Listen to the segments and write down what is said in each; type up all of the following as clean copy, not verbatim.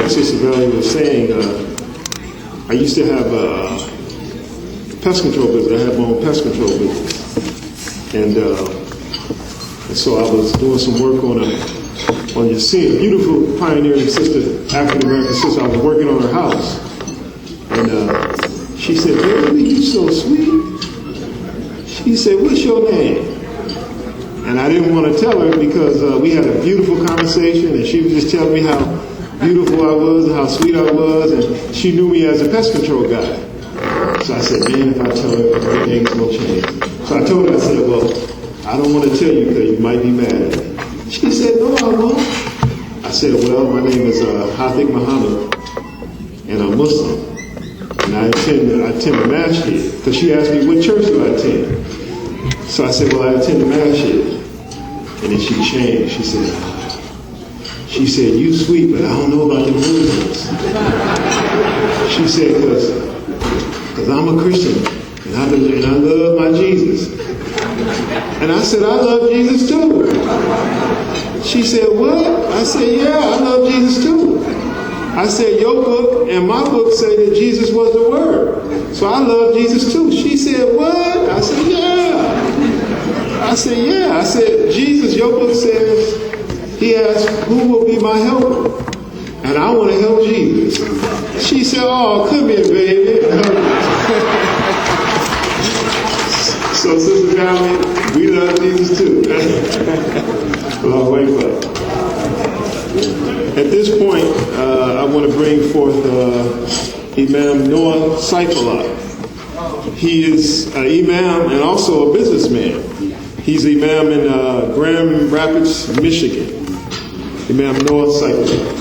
Sister Valley was saying, I used to have a pest control business. I had my own pest control business. And so I was doing some work on you see a beautiful pioneering sister, African American sister. I was working on her house. And she said, "Baby, you so sweet." She said, "What's your name?" And I didn't want to tell her because we had a beautiful conversation, and she was just telling me how beautiful I was and how sweet I was, and she knew me as a pest control guy. So I said, "Man, if I tell her, everything's going to change." So I told her, I said, "Well, I don't want to tell you because you might be mad at me." She said, "No, I won't." I said, "Well, my name is Hadid Mohammed, and I'm Muslim. And I attend the Mass here." Because she asked me, "What church do I attend?" So I said, "Well, I attend the Mass here." And then she changed. She said, "You sweet, but I don't know about the Muslims." She said, because I'm a Christian, and I love my Jesus." And I said, "I love Jesus too." She said, "What?" I said, "Yeah, I love Jesus too." I said, "Your book and my book say that Jesus was the Word. So I love Jesus too." She said, "What?" I said, "Yeah." I said, "Yeah." I said, "Jesus, your book says," he asked, "who will be my helper?" And I want to help Jesus. She said, "Oh, come here, baby." So, Sister Valley, we love Jesus too. Long way for it. At this point, I want to bring forth Imam Noah Seifullah. He is an imam and also a businessman. He's Imam in Grand Rapids, Michigan. Imam Noah Seifullah.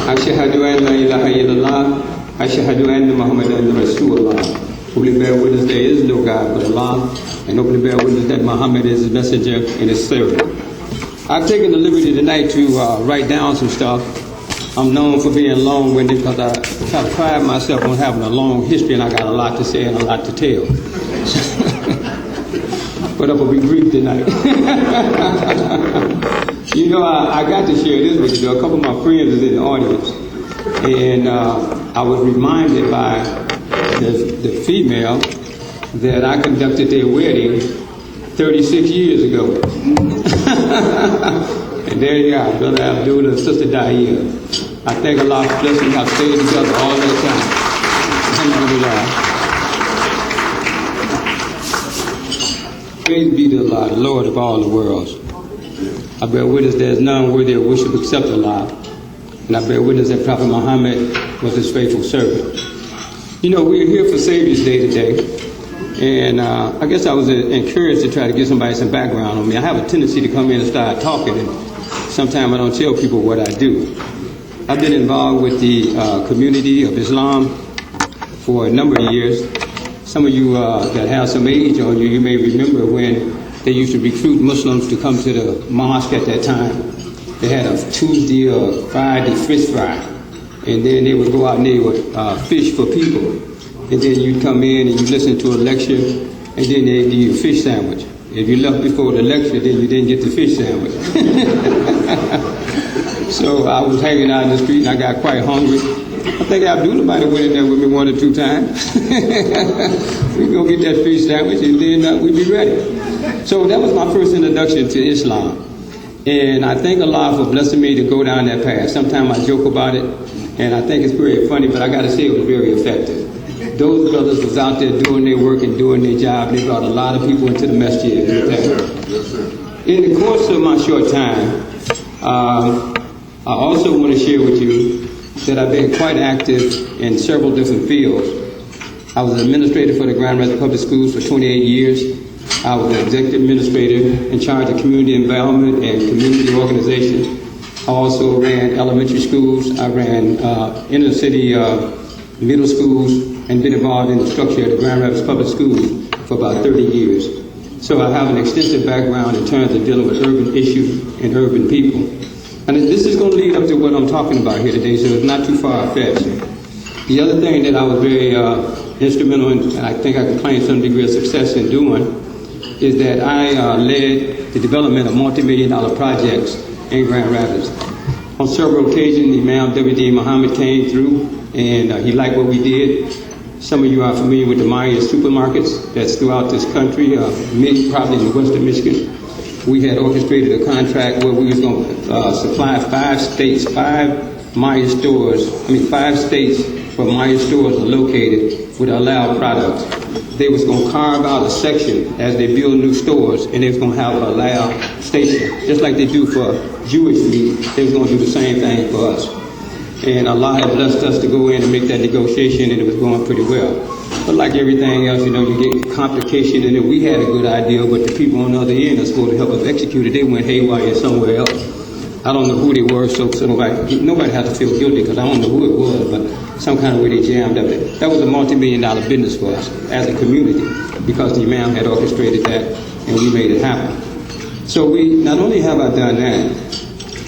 Ashhadu an la ilaha illallah, ashhadu anna Muhammadan Rasulullah. Who bear witness there is no God but Allah, and openly bear witness that Muhammad is his messenger and his servant. I've taken the liberty tonight to write down some stuff. I'm known for being long-winded because I try to pride myself on having a long history, and I got a lot to say and a lot to tell. But I will be brief tonight. You know, I got to share this with you. A couple of my friends is in the audience, and I was reminded by the female that I conducted their wedding 36 years ago. And there you are, Brother Abdul and Sister Dahia. I thank Allah for blessing us stayed together all that time. Alhamdulillah. Praise be to Allah, the Lord of all the worlds. I bear witness there is none worthy of worship except Allah. And I bear witness that Prophet Muhammad was his faithful servant. You know, we're here for Savior's Day today. And I guess I was encouraged to try to give somebody some background on me. I have a tendency to come in and start talking, and sometimes I don't tell people what I do. I've been involved with the community of Islam for a number of years. Some of you that have some age on you, you may remember when they used to recruit Muslims to come to the mosque at that time. They had a Tuesday or Friday fish fry, and then they would go out and they would fish for people. And then you'd come in and you listen to a lecture, and then they'd give you a fish sandwich. If you left before the lecture, then you didn't get the fish sandwich. So I was hanging out in the street and I got quite hungry. I think Abdullah might have went in there with me 1 or 2 times. We'd go get that fish sandwich and then we'd be ready. So that was my first introduction to Islam. And I thank Allah for blessing me to go down that path. Sometimes I joke about it, and I think it's very funny, but I got to say it was very effective. Those brothers was out there doing their work and doing their job. They brought a lot of people into the masjid. Yes, sir. Yes, sir. In the course of my short time, I also want to share with you that I've been quite active in several different fields. I was an administrator for the Grand Rapids Public Schools for 28 years. I was the executive administrator in charge of community involvement and community organization. I also ran elementary schools. I ran inner city middle schools, and been involved in the structure of the Grand Rapids Public Schools for about 30 years. So I have an extensive background in terms of dealing with urban issues and urban people. And this is going to lead up to what I'm talking about here today, so it's not too far-fetched. The other thing that I was very instrumental in, and I think I can claim some degree of success in doing, is that I led the development of multi-million-dollar projects in Grand Rapids. On several occasions, Imam Deen Mohammed came through, and he liked what we did. Some of you are familiar with the Maya supermarkets that's throughout this country, probably in western Michigan. We had orchestrated a contract where we was going to supply 5 states, 5 Maya stores, 5 states where Maya stores are located with allowed products. They was going to carve out a section as they build new stores, and they was going to have a allowed station, just like they do for Jewish meat. They was going to do the same thing for us. And Allah had blessed us to go in and make that negotiation, and it was going pretty well. But like everything else, you get complication, and then we had a good idea, but the people on the other end are supposed to help us execute it. They went haywire somewhere else. I don't know who they were, so nobody has to feel guilty because I don't know who it was, but some kind of way they jammed up. That was a multi-million-dollar business for us as a community because the Imam had orchestrated that, and we made it happen. So we not only have I done that,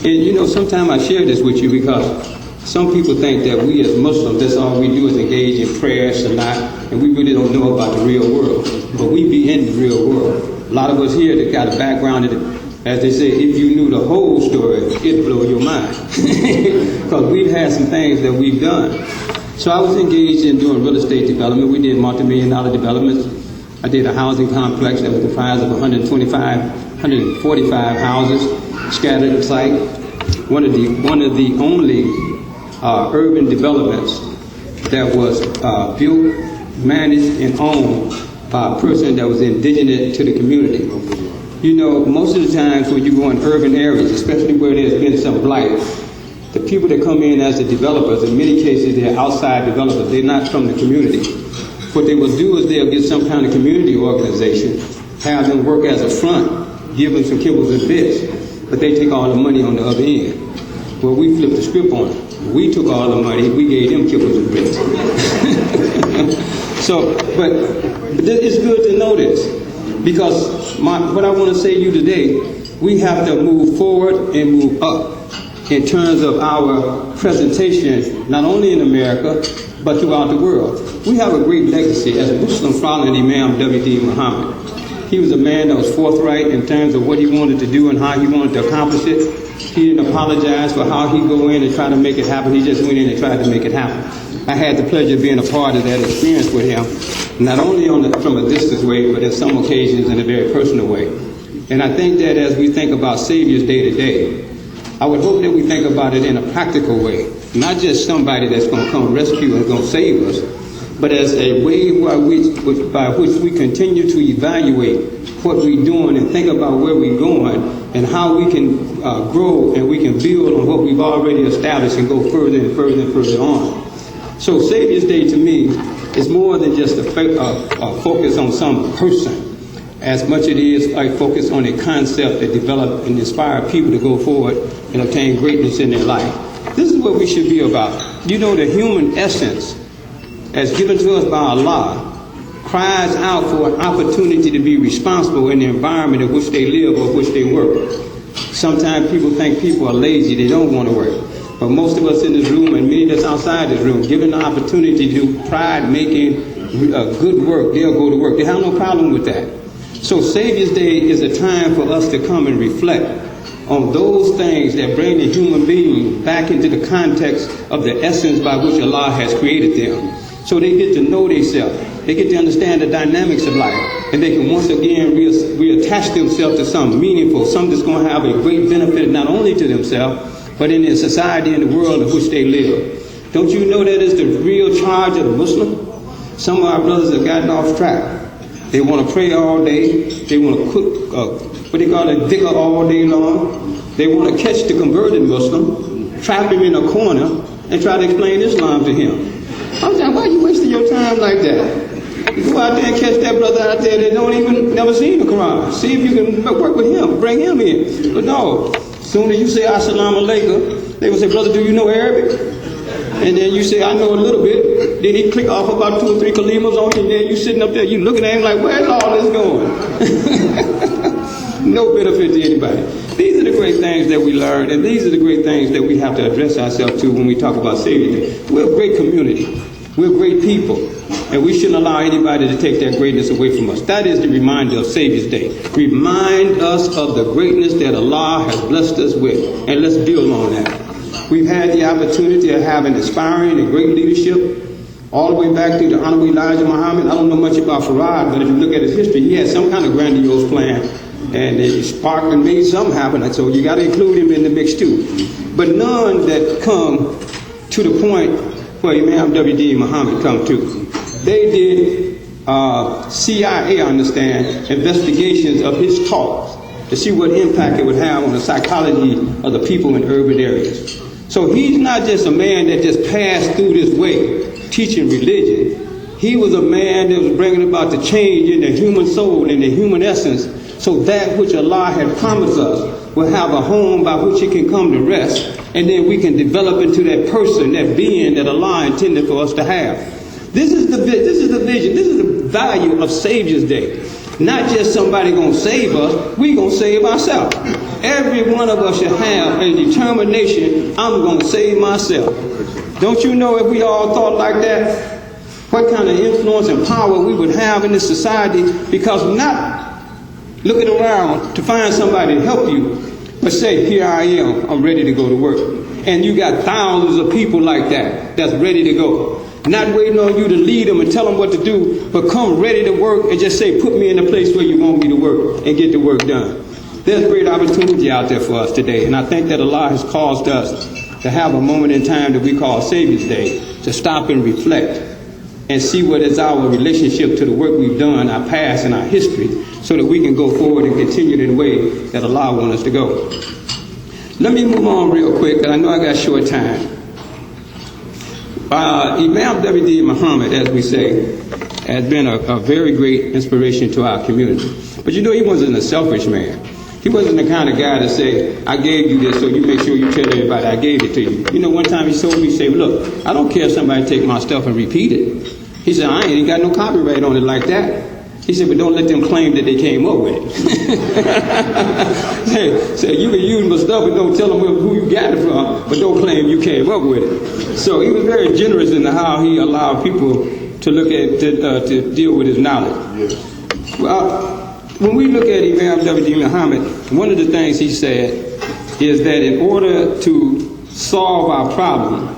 and sometimes I share this with you because some people think that we as Muslims, that's all we do is engage in prayer, salat, and we really don't know about the real world. But we be in the real world. A lot of us here that got a background in it, as they say, if you knew the whole story, it'd blow your mind. Because we've had some things that we've done. So I was engaged in doing real estate development. We did multi-million-dollar developments. I did a housing complex that was comprised of 145 houses scattered in site. One of the only urban developments that was built, managed, and owned by a person that was indigenous to the community. Most of the times when you go in urban areas, especially where there's been some blight, the people that come in as the developers, in many cases they're outside developers, they're not from the community. What they will do is they'll get some kind of community organization, have them work as a front, give them some kibbles and bits, but they take all the money on the other end. Well, we flipped the script on it. We took all the money, we gave them kibbles and bits. But it's good to know this. Because what I want to say to you today, we have to move forward and move up in terms of our presentation, not only in America, but throughout the world. We have a great legacy as a Muslim following Imam Deen Mohammed. He was a man that was forthright in terms of what he wanted to do and how he wanted to accomplish it. He didn't apologize for how he'd go in and try to make it happen. He just went in and tried to make it happen. I had the pleasure of being a part of that experience with him, not only from a distance way, but in some occasions in a very personal way. And I think that as we think about Savior's Day today, I would hope that we think about it in a practical way, not just somebody that's going to come rescue and going to save us, but as a way by which we continue to evaluate what we're doing and think about where we're going and how we can grow and we can build on what we've already established and go further and further and further on. So Savior's Day to me is more than just a focus on some person, as much it is a focus on a concept that develop and inspire people to go forward and obtain greatness in their life. This is what we should be about. The human essence, as given to us by Allah, cries out for an opportunity to be responsible in the environment in which they live or which they work. Sometimes people think people are lazy, they don't want to work. But most of us in this room and many that's outside this room, given the opportunity to do pride making good work, they'll go to work. They have no problem with that. So Savior's Day is a time for us to come and reflect on those things that bring the human being back into the context of the essence by which Allah has created them. So they get to know themselves. They get to understand the dynamics of life. And they can once again reattach themselves to something meaningful, something that's going to have a great benefit not only to themselves, but in the society and the world in which they live. Don't you know that is the real charge of the Muslim? Some of our brothers have gotten off track. They want to pray all day. They want to cook, what they call a dhikr all day long. They want to catch the converted Muslim, trap him in a corner, and try to explain Islam to him. I'm saying, why are you wasting your time like that? You go out there and catch that brother out there that don't even never seen the Quran. See if you can work with him, bring him in. But no, soon as you say Assalamu alaikum, they will say, brother, do you know Arabic? And then you say, I know a little bit. Then he click off about 2 or 3 kalimas on you, and then you sitting up there, you looking at him like, where's all this going? No benefit to anybody. These are the great things that we learn, and these are the great things that we have to address ourselves to when we talk about Savior Day. We're a great community. We're great people. and we shouldn't allow anybody to take that greatness away from us. That is the reminder of Savior's Day. Remind us of the greatness that Allah has blessed us with, and let's build on that. We've had the opportunity of having inspiring and great leadership all the way back to the Honorable Elijah Muhammad. I don't know much about Farad, but if you look at his history, he had some kind of grandiose plan, and it sparked and made something happen. So you got to include him in the mix too. But none that come to the point where Imam Deen Muhammad come to. They did CIA, I understand, investigations of his talks to see what impact it would have on the psychology of the people in urban areas. So he's not just a man that just passed through this way teaching religion. He was a man that was bringing about the change in the human soul and the human essence, so that which Allah had promised us will have a home by which it can come to rest, and then we can develop into that person, that being that Allah intended for us to have. This is the vision, this is the value of Savior's Day. Not just somebody gonna save us, we gonna save ourselves. Every one of us should have a determination, I'm gonna save myself. Don't you know if we all thought like that, what kind of influence and power we would have in this society? Because we're not looking around to find somebody to help you, but say, here I am, I'm ready to go to work. And you got thousands of people like that, that's ready to go. Not waiting on you to lead them and tell them what to do, but come ready to work and just say, put me in the place where you want me to work and get the work done. There's great opportunity out there for us today, and I think that Allah has caused us to have a moment in time that we call Savior's Day, to stop and reflect and see what is our relationship to the work we've done, our past and our history, so that we can go forward and continue in the way that Allah wants us to go. Let me move on real quick, because I know I got short time. Imam Deen Muhammad, as we say, has been a very great inspiration to our community. But you know, he wasn't a selfish man. He wasn't the kind of guy to say, I gave you this, so you make sure you tell everybody I gave it to you. You know, one time he told me, he said, look, I don't care if somebody take my stuff and repeat it. He said, I ain't got no copyright on it like that. He said, but don't let them claim that they came up with it. Say, you can use my stuff, but don't tell them who you got it from, but don't claim you came up with it. So he was very generous in how he allowed people to look at, to deal with his knowledge. Yes. Well, when we look at Imam Deen Muhammad, one of the things he said is that in order to solve our problem,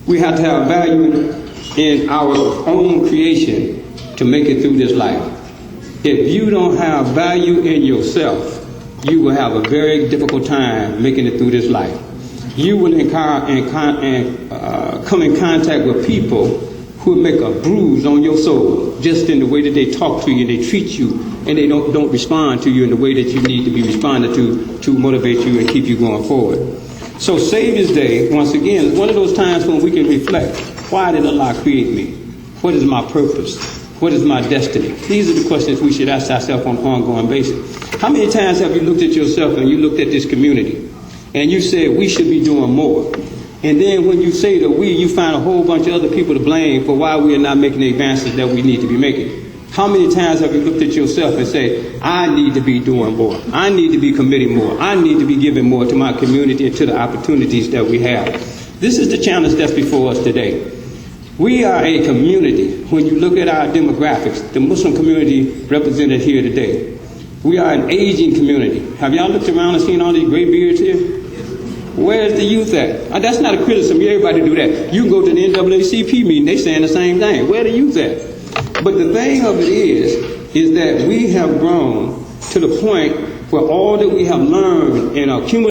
we have to have value in our own creation to make it through this life. If you don't have value in yourself, you will have a very difficult time making it through this life. You will come in contact with people who make a bruise on your soul just in the way that they talk to you, they treat you, and they don't respond to you in the way that you need to be responded to motivate you and keep you going forward. So Savior's Day, once again, is one of those times when we can reflect. Why did Allah create me? What is my purpose? What is my destiny? These are the questions we should ask ourselves on an ongoing basis. How many times have you looked at yourself and you looked at this community and you said we should be doing more? And then when you say the we, you find a whole bunch of other people to blame for why we are not making the advances that we need to be making. How many times have you looked at yourself and said, I need to be doing more. I need to be committing more. I need to be giving more to my community and to the opportunities that we have. This is the challenge that's before us today. We are a community. When you look at our demographics, the Muslim community represented here today, we are an aging community. Have y'all looked around and seen all these gray beards here? Where's the youth at? That's not a criticism. Everybody do that. You can go to the NAACP meeting, they saying the same thing. Where the youth at? But the thing of it is that we have grown to the point where all that we have learned and accumulated